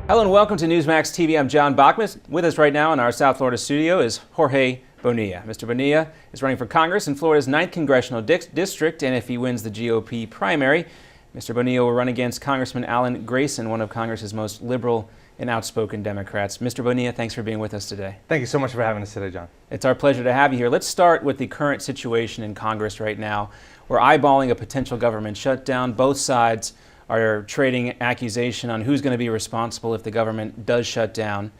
Hello and welcome to Newsmax TV. I'm John Bachman. With us right now in our South Florida studio is Jorge Bonilla. Mr. Bonilla is running for Congress in Florida's 9th Congressional District, and if he wins the GOP primary, Mr. Bonilla will run against Congressman Grayson, one of Congress's most liberal and outspoken Democrats. Mr. Bonilla, thanks for being with us today. Thank you so much for having us today, John. It's our pleasure to have you here. Let's start with the current situation in Congress right now. We're eyeballing a potential government shutdown. Both sides are trading accusation on who's going to be responsible if the government does shut down.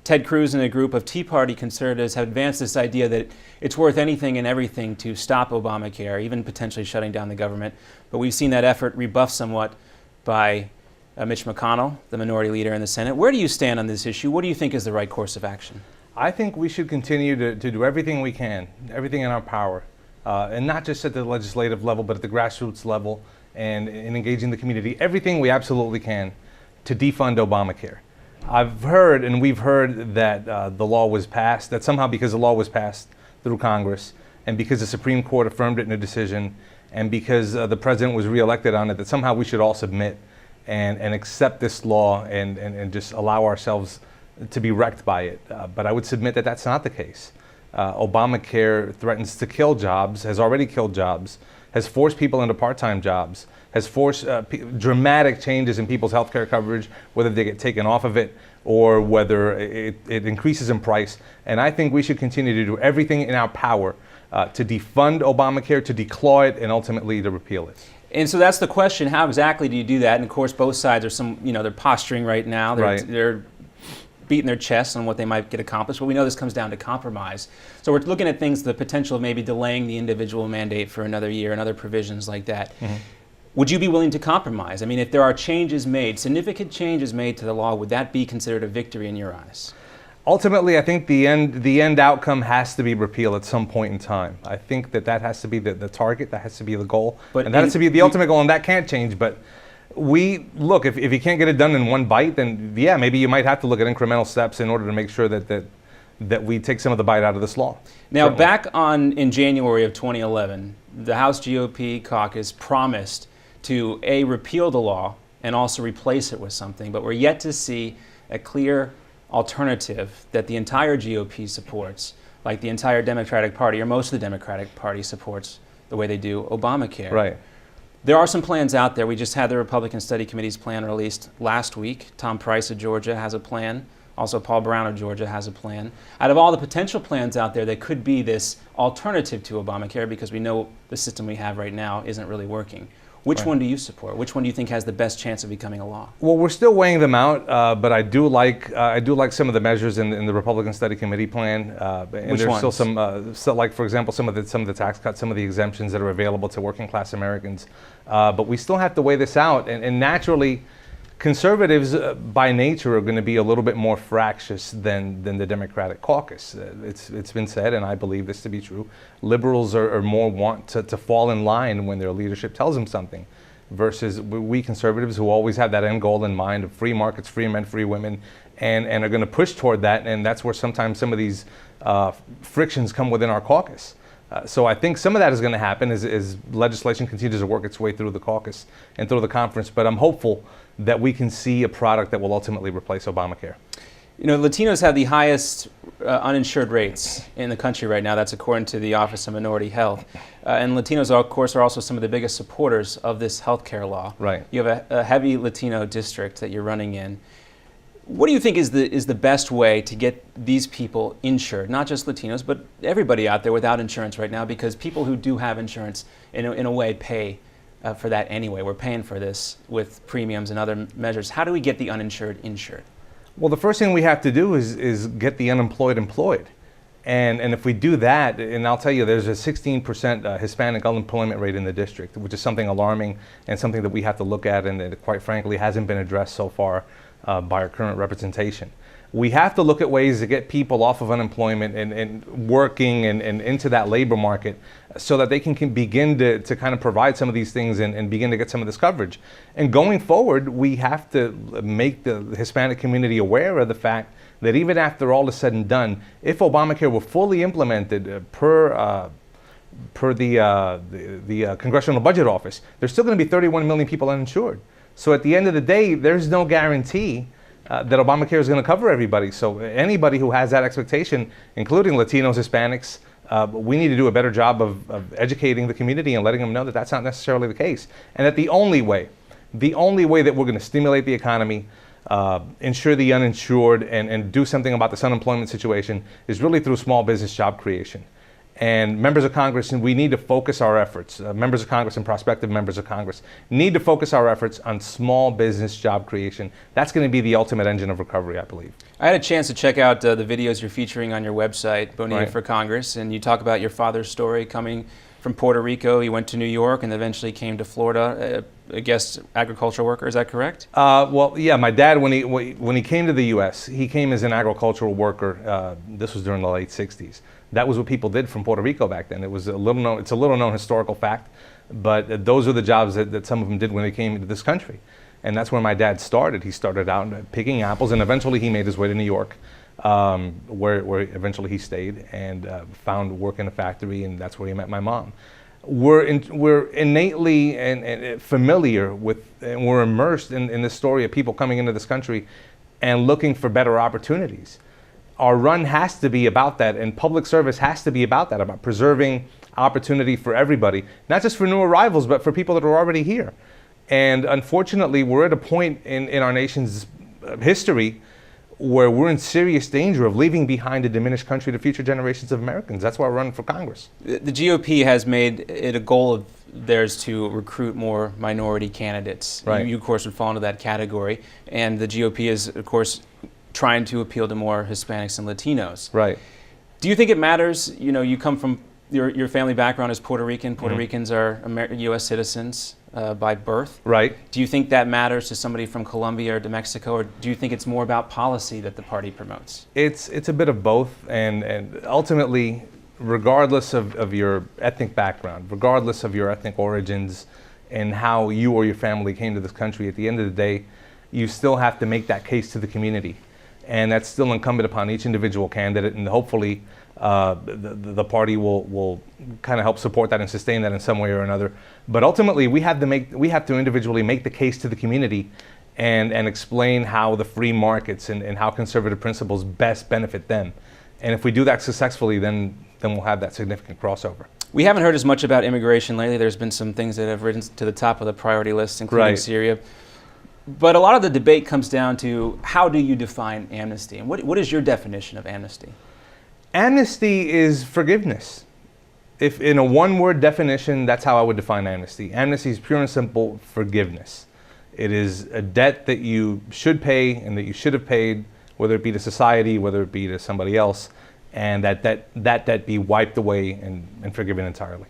Ted Cruz and a group of Tea Party conservatives have advanced this idea that it's worth anything and everything to stop Obamacare, even potentially shutting down the government. But we've seen that effort rebuffed somewhat by Mitch McConnell, the minority leader in the Senate. Where do you stand on this issue? What do you think is the right course of action? I think we should continue to do everything we can, everything in our power, and not just at the legislative level, but at the grassroots level, and in engaging the community, everything we absolutely can to defund Obamacare. I've heard, and we've heard, that the law was passed, that somehow because the law was passed through Congress, and because the Supreme Court affirmed it in a decision, and because the president was reelected on it, that somehow we should all submit and accept this law and just allow ourselves to be wrecked by it. But I would submit that that's not the case. Obamacare threatens to kill jobs, has already killed jobs, has forced people into part-time jobs, has forced dramatic changes in people's health care coverage, whether they get taken off of it or whether it increases in price. And I think we should continue to do everything in our power to defund Obamacare, to declaw it, and ultimately to repeal it. And so that's the question, how exactly do you do that? And of course, both sides are they're posturing right now. They're beating their chests on what they might get accomplished, but we know this comes down to compromise. So we're looking at things, the potential of maybe delaying the individual mandate for another year and other provisions like that. Mm-hmm. Would you be willing to compromise? I mean, if there are changes made, significant changes made to the law, would that be considered a victory in your eyes? Ultimately, I think the end outcome has to be repeal at some point in time. I think that has to be the target, that has to be the goal, and that has to be the ultimate goal, and that can't change. But look, if you can't get it done in one bite, then yeah, maybe you might have to look at incremental steps in order to make sure that we take some of the bite out of this law. Now, back in January of 2011, the House GOP caucus promised to repeal the law and also replace it with something, but we're yet to see a clear alternative that the entire GOP supports, like the entire Democratic Party, or most of the Democratic Party supports the way they do Obamacare. Right. There are some plans out there. We just had the Republican Study Committee's plan released last week. Tom Price of Georgia has a plan. Also, Paul Brown of Georgia has a plan. Out of all the potential plans out there, there could be this alternative to Obamacare, because we know the system we have right now isn't really working. Which one do you support? Which one do you think has the best chance of becoming a law? Well, we're still weighing them out, but I do like some of the measures in the Republican Study Committee plan. And Which there's ones? still some, like for example, some of the tax cuts, some of the exemptions that are available to working class Americans. But we still have to weigh this out, and naturally, conservatives by nature are going to be a little bit more fractious than the Democratic caucus. It's been said, and I believe this to be true, liberals are more want to fall in line when their leadership tells them something, versus we conservatives who always have that end goal in mind of free markets, free men, free women, and are going to push toward that, and that's where sometimes some of these frictions come within our caucus. So I think some of that is going to happen as legislation continues to work its way through the caucus and through the conference, but I'm hopeful that we can see a product that will ultimately replace Obamacare. You know, Latinos have the highest uninsured rates in the country right now. That's according to the Office of Minority Health. And Latinos, of course, are also some of the biggest supporters of this health care law. Right. You have a heavy Latino district that you're running in. What do you think is the best way to get these people insured? Not just Latinos, but everybody out there without insurance right now, because people who do have insurance, in a way, pay for that anyway. We're paying for this with premiums and other measures. How do we get the uninsured insured? Well, the first thing we have to do is get the unemployed employed. And if we do that, and I'll tell you, there's a 16% Hispanic unemployment rate in the district, which is something alarming and something that we have to look at, and that quite frankly hasn't been addressed so far by our current representation. We have to look at ways to get people off of unemployment and working and into that labor market, so that they can begin to kind of provide some of these things and begin to get some of this coverage. And going forward, we have to make the Hispanic community aware of the fact that even after all is said and done, if Obamacare were fully implemented per the Congressional Budget Office, there's still going to be 31 million people uninsured. So at the end of the day, there's no guarantee that Obamacare is going to cover everybody. So anybody who has that expectation, including Latinos, Hispanics, we need to do a better job of educating the community and letting them know that that's not necessarily the case. And that the only way that we're going to stimulate the economy, ensure the uninsured, and do something about this unemployment situation is really through small business job creation. And members of Congress, and we need to focus our efforts, members of Congress and prospective members of Congress, need to focus our efforts on small business job creation. That's going to be the ultimate engine of recovery, I believe. I had a chance to check out the videos you're featuring on your website, Bonilla Right. for Congress, and you talk about your father's story coming from Puerto Rico. He went to New York and eventually came to Florida, a guest agricultural worker. Is that correct? Well, yeah, my dad, when he came to the U.S., he came as an agricultural worker. This was during the late 60s. That was what people did from Puerto Rico back then. It's a little known historical fact, but those are the jobs that some of them did when they came into this country. And that's where my dad started. He started out picking apples, and eventually he made his way to New York, where eventually he stayed and found work in a factory, and that's where he met my mom. We're innately and familiar with, and we're immersed in this story of people coming into this country and looking for better opportunities. Our run has to be about that, and public service has to be about that, about preserving opportunity for everybody, not just for new arrivals, but for people that are already here. And unfortunately, we're at a point in our nation's history where we're in serious danger of leaving behind a diminished country to future generations of Americans. That's why we're running for Congress. The GOP has made it a goal of theirs to recruit more minority candidates. Right. You, of course, would fall into that category. And the GOP is, of course, trying to appeal to more Hispanics and Latinos. Right. Do you think it matters? You know, you come from, your family background is Puerto Rican. Puerto Ricans are U.S. citizens by birth. Right. Do you think that matters to somebody from Colombia or to Mexico, or do you think it's more about policy that the party promotes? It's a bit of both, and ultimately, regardless of your ethnic background, regardless of your ethnic origins and how you or your family came to this country, at the end of the day, you still have to make that case to the community. And that's still incumbent upon each individual candidate, and hopefully the party will kind of help support that and sustain that in some way or another. But ultimately, we have to individually make the case to the community and explain how the free markets and how conservative principles best benefit them. And if we do that successfully, then we'll have that significant crossover. We haven't heard as much about immigration lately. There's been some things that have risen to the top of the priority list, including Right. Syria. But a lot of the debate comes down to, how do you define amnesty? And what is your definition of amnesty? Amnesty is forgiveness. If in a one-word definition, that's how I would define amnesty. Amnesty is pure and simple forgiveness. It is a debt that you should pay and that you should have paid, whether it be to society, whether it be to somebody else, and that debt be wiped away and forgiven entirely.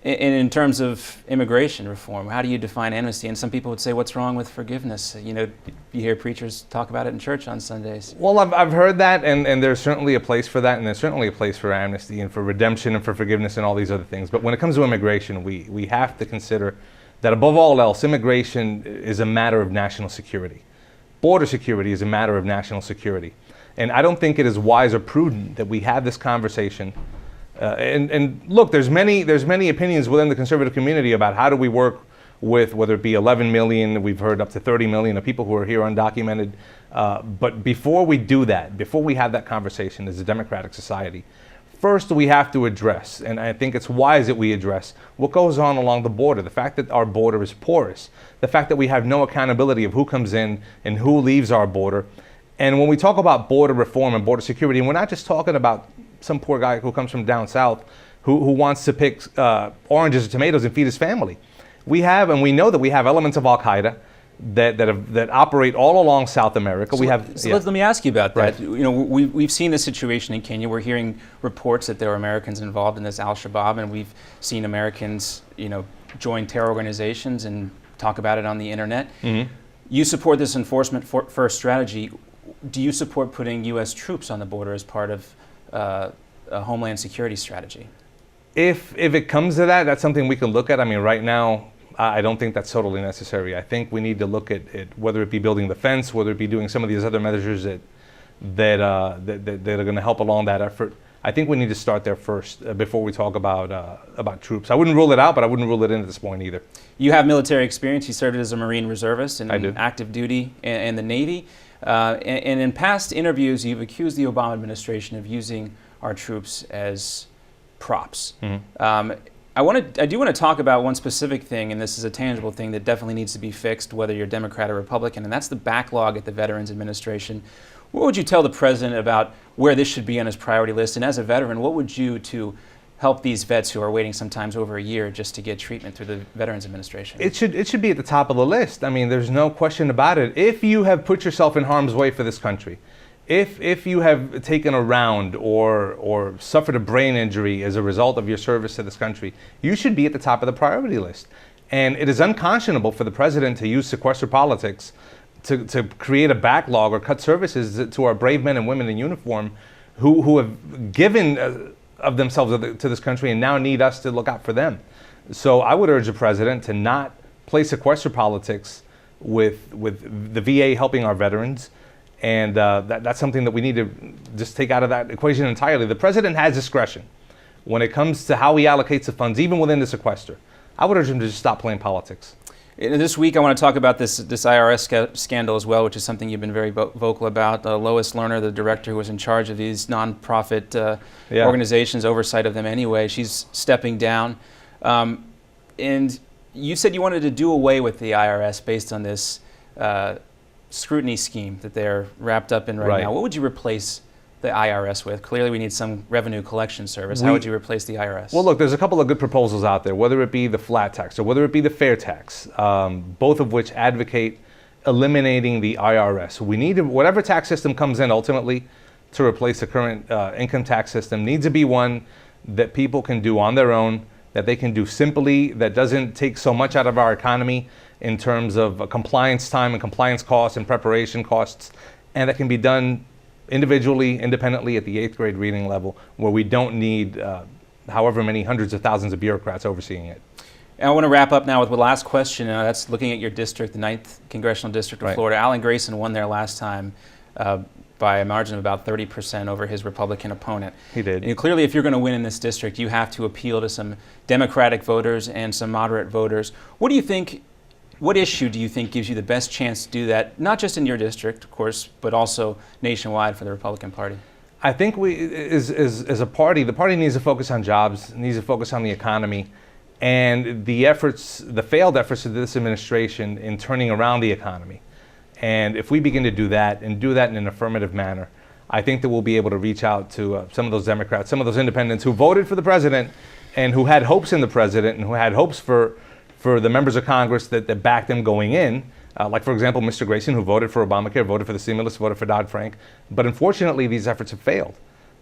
And in terms of immigration reform, how do you define amnesty? And some people would say, what's wrong with forgiveness? You know, you hear preachers talk about it in church on Sundays. Well, I've heard that, and there's certainly a place for that, and there's certainly a place for amnesty and for redemption and for forgiveness and all these other things. But when it comes to immigration, we have to consider that above all else, immigration is a matter of national security. Border security is a matter of national security. And I don't think it is wise or prudent that we have this conversation. And look, there's many opinions within the conservative community about how do we work with, whether it be 11 million, we've heard up to 30 million of people who are here undocumented. But before we do that, before we have that conversation as a democratic society, first we have to address, and I think it's wise that we address, what goes on along the border. The fact that our border is porous, the fact that we have no accountability of who comes in and who leaves our border. And when we talk about border reform and border security, and we're not just talking about some poor guy who comes from down south who wants to pick oranges or tomatoes and feed his family. We have, and we know that we have elements of Al-Qaeda that operate all along South America. Let me ask you about that. Right. You know, we've seen this situation in Kenya. We're hearing reports that there are Americans involved in this Al-Shabaab, and we've seen Americans, you know, join terror organizations and talk about it on the internet. Mm-hmm. You support this enforcement first strategy. Do you support putting U.S. troops on the border as part of a homeland security strategy? If it comes to that, that's something we can look at. I mean, right now, I don't think that's totally necessary. I think we need to look at whether it be building the fence, whether it be doing some of these other measures that are going to help along that effort. I think we need to start there first before we talk about troops. I wouldn't rule it out, but I wouldn't rule it in at this point either. You have military experience. You served as a Marine reservist in I do. active duty and the Navy. And in past interviews, you've accused the Obama administration of using our troops as props. Mm-hmm. I do want to talk about one specific thing, and this is a tangible thing that definitely needs to be fixed, whether you're Democrat or Republican, and that's the backlog at the Veterans Administration. What would you tell the president about where this should be on his priority list? And as a veteran, what would you do to help these vets who are waiting sometimes over a year just to get treatment through the Veterans Administration? It should be at the top of the list. I mean, there's no question about it. If you have put yourself in harm's way for this country, if you have taken a round or suffered a brain injury as a result of your service to this country, you should be at the top of the priority list. And it is unconscionable for the president to use sequester politics to create a backlog or cut services to our brave men and women in uniform who have given of themselves to this country and now need us to look out for them. So I would urge the president to not play sequester politics with the VA helping our veterans. And that's something that we need to just take out of that equation entirely. The president has discretion when it comes to how he allocates the funds, even within the sequester. I would urge him to just stop playing politics. This week, I want to talk about this IRS scandal as well, which is something you've been very vocal about. Lois Lerner, the director who was in charge of these nonprofit organizations, oversight of them anyway, she's stepping down. And you said you wanted to do away with the IRS based on this scrutiny scheme that they're wrapped up in right now. What would you replace the IRS with? Clearly we need some revenue collection service. How would you replace the IRS? Well, look, there's a couple of good proposals out there, whether it be the flat tax or whether it be the fair tax, both of which advocate eliminating the IRS. We need to, whatever tax system comes in ultimately to replace the current income tax system needs to be one that people can do on their own, that they can do simply, that doesn't take so much out of our economy in terms of compliance time and compliance costs and preparation costs, and that can be done individually, independently at the 8th grade reading level, where we don't need however many hundreds of thousands of bureaucrats overseeing it. And I want to wrap up now with the last question. That's looking at your district, the 9th Congressional District of Florida. Alan Grayson won there last time by a margin of about 30% over his Republican opponent. He did. And clearly, if you're going to win in this district, you have to appeal to some Democratic voters and some moderate voters. What issue do you think gives you the best chance to do that, not just in your district, of course, but also nationwide for the Republican Party? I think as a party, the party needs to focus on jobs, needs to focus on the economy, and the failed efforts of this administration in turning around the economy. And if we begin to do that and do that in an affirmative manner, I think that we'll be able to reach out to some of those Democrats, some of those independents who voted for the president and who had hopes in the president and who had hopes for the members of Congress that backed them going in, like, for example, Mr. Grayson, who voted for Obamacare, voted for the stimulus, voted for Dodd-Frank. But unfortunately, these efforts have failed.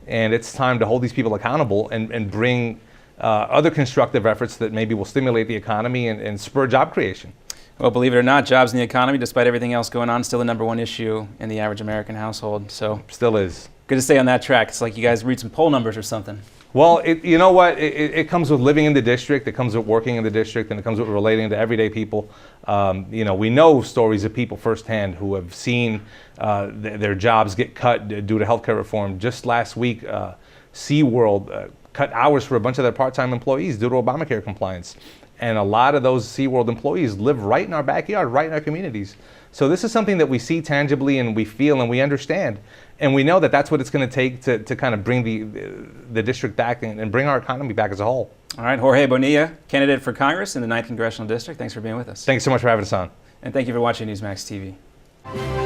And it's time to hold these people accountable and bring other constructive efforts that maybe will stimulate the economy and spur job creation. Well, believe it or not, jobs in the economy, despite everything else going on, still the #1 issue in the average American household. So still is. Good to stay on that track. It's like you guys read some poll numbers or something. Well, you know what? It comes with living in the district. It comes with working in the district, and it comes with relating to everyday people. We know stories of people firsthand who have seen their jobs get cut due to healthcare reform. Just last week, SeaWorld cut hours for a bunch of their part-time employees due to Obamacare compliance. And a lot of those SeaWorld employees live right in our backyard, right in our communities. So this is something that we see tangibly and we feel and we understand. And we know that that's what it's going to take to kind of bring the district back and bring our economy back as a whole. All right, Jorge Bonilla, candidate for Congress in the 9th Congressional District. Thanks for being with us. Thanks so much for having us on. And thank you for watching Newsmax TV.